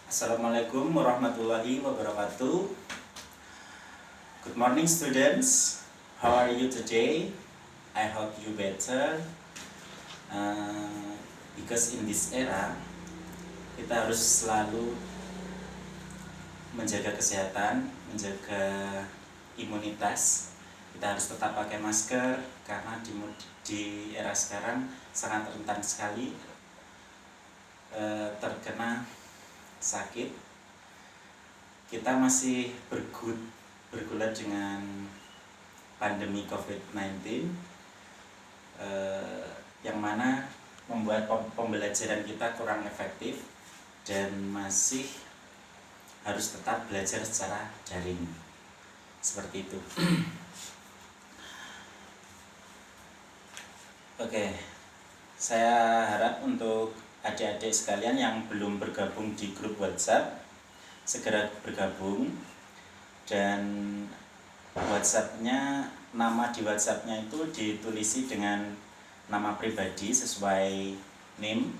Assalamualaikum warahmatullahi wabarakatuh. Good morning students. How are you today? I hope you better. Because in this era kita harus selalu menjaga kesehatan, menjaga imunitas. Kita harus tetap pakai masker karena di era sekarang sangat rentan sekali terkena sakit. Kita masih bergulat dengan pandemi COVID-19 yang mana membuat pembelajaran kita kurang efektif dan masih harus tetap belajar secara daring. Seperti itu. Oke, saya harap untuk adik-adik sekalian yang belum bergabung di grup WhatsApp segera bergabung, dan nama di WhatsAppnya itu ditulisi dengan nama pribadi sesuai name,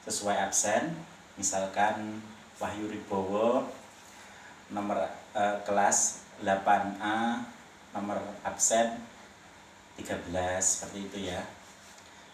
sesuai absen. Misalkan Wahyu Ribowo, nomor kelas 8A, nomor absen 13, seperti itu ya.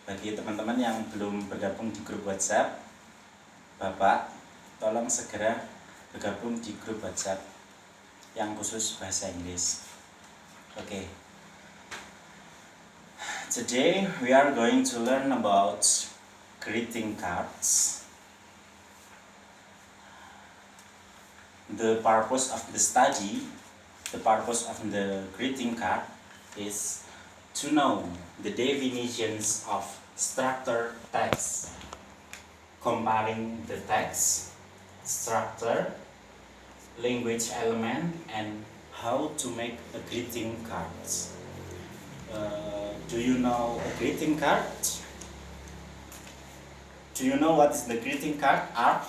Bagi teman-teman yang belum bergabung di grup WhatsApp, Bapak tolong segera bergabung di grup WhatsApp yang khusus bahasa Inggris. Okay. Today we are going to learn about greeting cards. The purpose of the study, the purpose of the greeting card is to know the definitions of structure text, comparing the text, structure, language element, and how to make a greeting card. Do you know a greeting card? Do you know what is the greeting card are?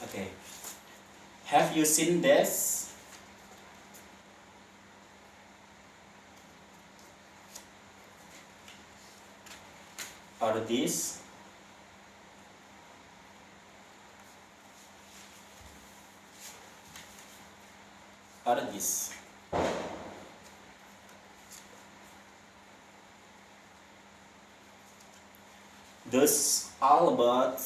Okay. Have you seen this? Or this? Or this? Those all about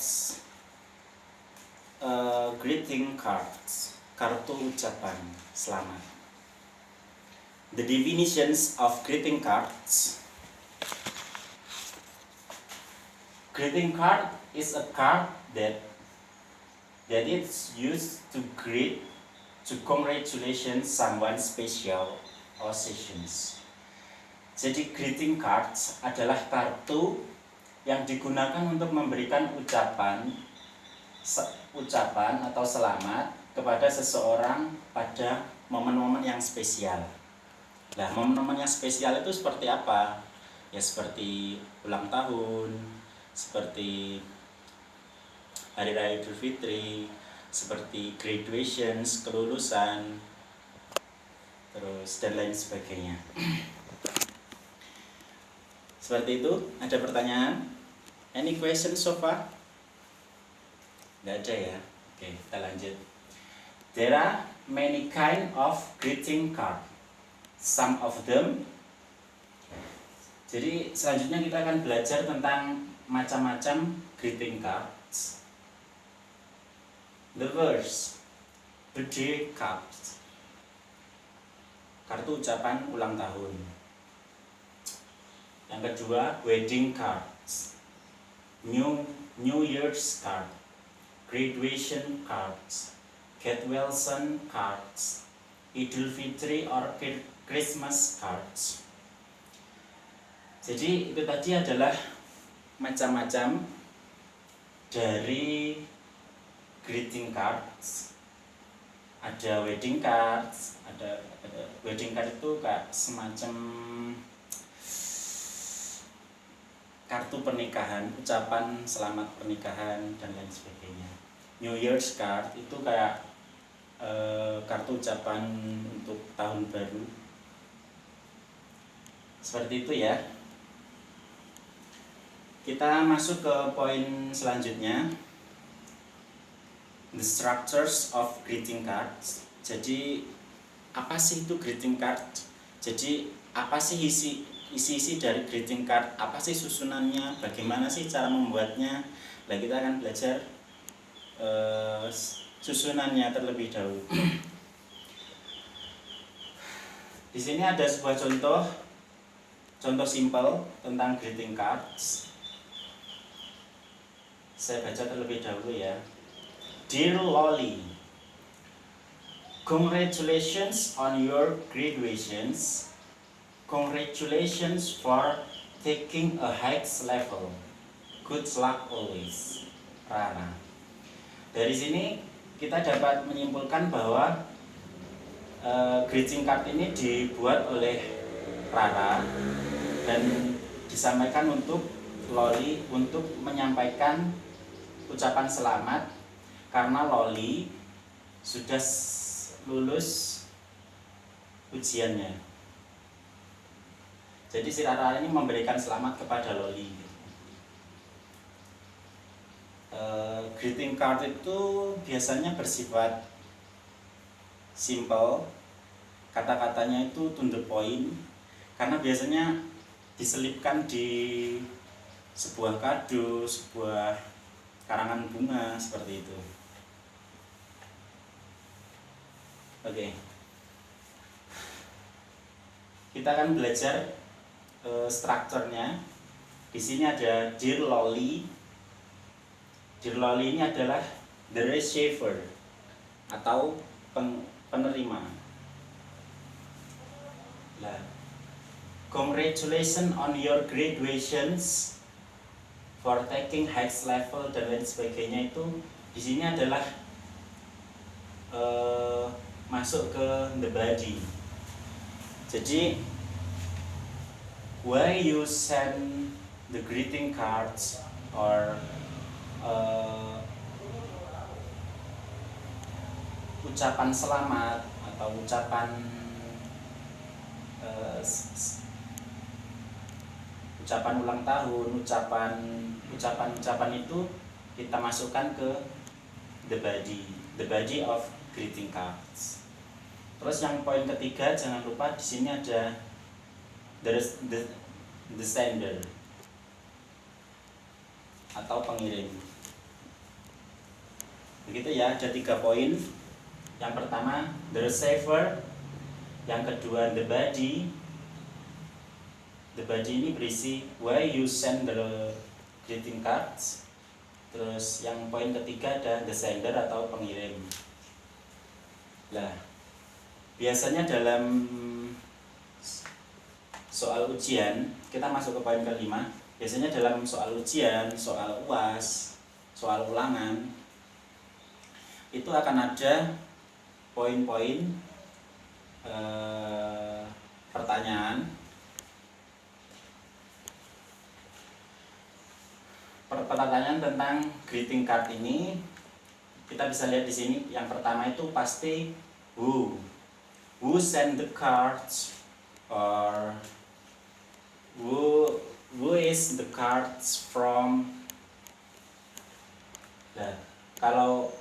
greeting cards, kartu ucapan selamat. The definitions of greeting cards. Greeting card is a card that is used to greet, to congratulate someone special occasions. Jadi greeting cards adalah kartu yang digunakan untuk memberikan ucapan atau selamat kepada seseorang pada momen-momen yang spesial. Nah, momen-momen yang spesial itu seperti apa? Ya seperti ulang tahun, seperti Hari Raya Idul Fitri, seperti graduations, kelulusan, terus dan lain sebagainya. Seperti itu. Ada pertanyaan? Any question so far? Nggak ada ya? Oke, kita lanjut. There are many kind of greeting card. Some of them. Jadi selanjutnya kita akan belajar tentang macam-macam greeting cards. The first, birthday cards, kartu ucapan ulang tahun. Yang kedua, wedding cards, New Year's card, graduation cards, get well soon cards, Idul Fitri or Christmas cards. Jadi itu tadi adalah macam-macam dari greeting cards. Ada wedding cards, ada wedding card itu kayak semacam kartu pernikahan, ucapan selamat pernikahan dan lain sebagainya. New Year's card itu kayak kartu ucapan untuk tahun baru. Seperti itu ya. Kita masuk ke poin selanjutnya, the structures of greeting cards. Jadi apa sih itu greeting card? Jadi apa sih isi dari greeting card? Apa sih susunannya? Bagaimana sih cara membuatnya? Nah, kita akan belajar susunannya terlebih dahulu. Di sini ada sebuah contoh simpel tentang greeting cards. Saya baca terlebih dahulu ya. Dear Lolly, congratulations on your graduations. Congratulations for taking a HECS level. Good luck always. Rara. Dari sini kita dapat menyimpulkan bahwa greeting card ini dibuat oleh Rara dan disampaikan untuk Lolly untuk menyampaikan ucapan selamat karena Lolly sudah lulus ujiannya. Jadi si Rara ini memberikan selamat kepada Lolly. Greeting card itu biasanya bersifat simple, kata-katanya itu to the point, karena biasanya diselipkan di sebuah kado, sebuah karangan bunga seperti itu. Oke. Kita akan belajar strukturnya. Di sini ada Dear Lolly. Dear Lolly ini adalah the receiver atau penerima. Nah, congratulations on your graduations for taking HECS level dan lain sebagainya, itu di sini adalah masuk ke the body. Jadi why you send the greeting cards or ucapan selamat atau ucapan ulang tahun, ucapan itu kita masukkan ke the body of greeting cards. Terus yang poin ketiga, jangan lupa di sini ada the sender atau pengirim. Begitu ya, ada 3 poin. Yang pertama the receiver, yang kedua the body. The body ini berisi why you send the greeting cards. Terus yang poin ketiga ada the sender atau pengirim. Nah, biasanya dalam soal ujian, kita masuk ke poin kelima. Biasanya dalam soal ujian, soal UAS, soal ulangan, itu akan ada poin-poin pertanyaan tentang greeting card ini. Kita bisa lihat di sini. Yang pertama itu pasti who send the cards, or who is the cards from. Nah, kalau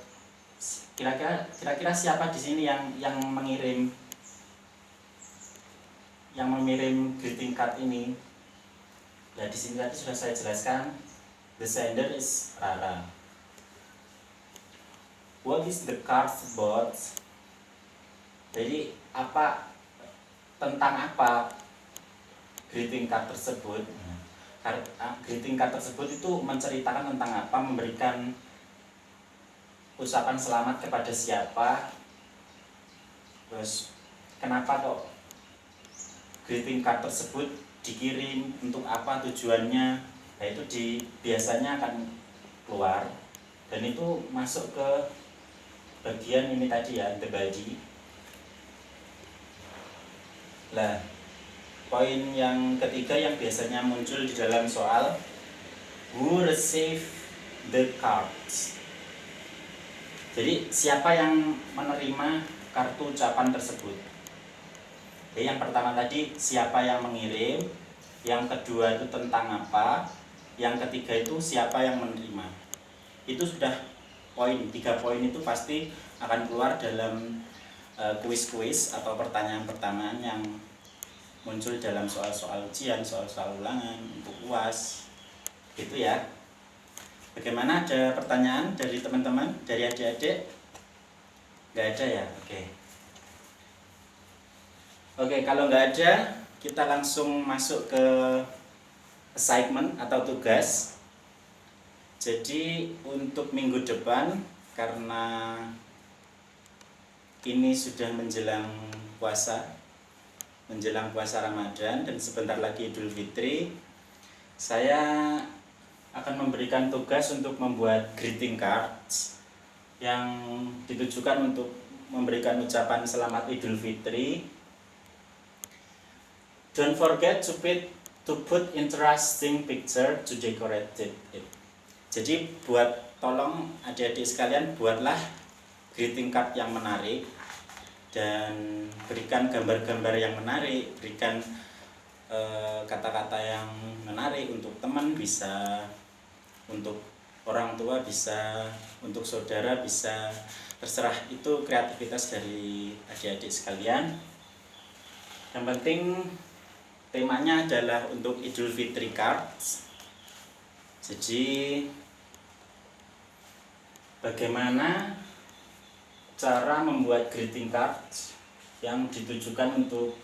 kira-kira siapa di sini yang mengirim greeting card ini? Nah, di sini tadi sudah saya jelaskan, the sender is Rara. What is the card about? Jadi tentang apa greeting card tersebut? Greeting card tersebut itu menceritakan tentang apa, memberikan ucapan selamat kepada siapa, terus kenapa kok greeting card tersebut dikirim, untuk apa tujuannya. Nah, itu biasanya akan keluar, dan itu masuk ke bagian ini tadi ya, the body. Nah, poin yang ketiga yang biasanya muncul di dalam soal, who receive the cards. Jadi siapa yang menerima kartu ucapan tersebut? Jadi yang pertama tadi siapa yang mengirim, yang kedua itu tentang apa, yang ketiga itu siapa yang menerima. Itu sudah poin, 3 poin itu pasti akan keluar dalam kuis-kuis atau pertanyaan-pertanyaan yang muncul dalam soal-soal ujian, soal-soal ulangan untuk UAS gitu ya. Bagaimana, ada pertanyaan dari teman-teman, dari adik-adik? Nggak ada ya? Oke, kalau nggak ada, kita langsung masuk ke assignment atau tugas. Jadi untuk minggu depan, karena ini sudah menjelang puasa Ramadan dan sebentar lagi Idul Fitri, saya akan memberikan tugas untuk membuat greeting cards yang ditujukan untuk memberikan ucapan selamat Idul Fitri. Don't forget to put interesting picture to decorate it. Jadi tolong adik-adik sekalian, buatlah greeting card yang menarik dan berikan gambar-gambar yang menarik, berikan kata-kata yang menarik untuk teman, bisa untuk orang tua, bisa untuk saudara, bisa terserah, itu kreativitas dari adik-adik sekalian. Yang penting temanya adalah untuk Idul Fitri cards. Jadi bagaimana cara membuat greeting cards yang ditujukan untuk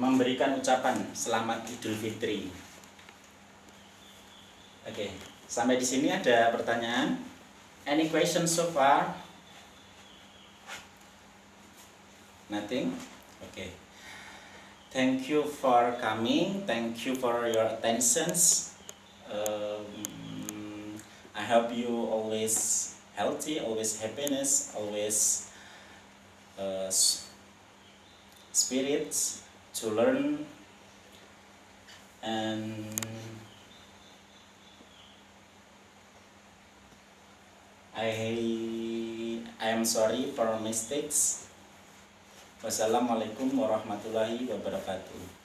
memberikan ucapan selamat Idul Fitri. Oke, sampai di sini ada pertanyaan? Any questions so far? Nothing? Okay. Thank you for coming. Thank you for your attentions. I hope you always healthy, always happiness, always spirits to learn, and I am sorry for mistakes. Wassalamualaikum warahmatullahi wabarakatuh.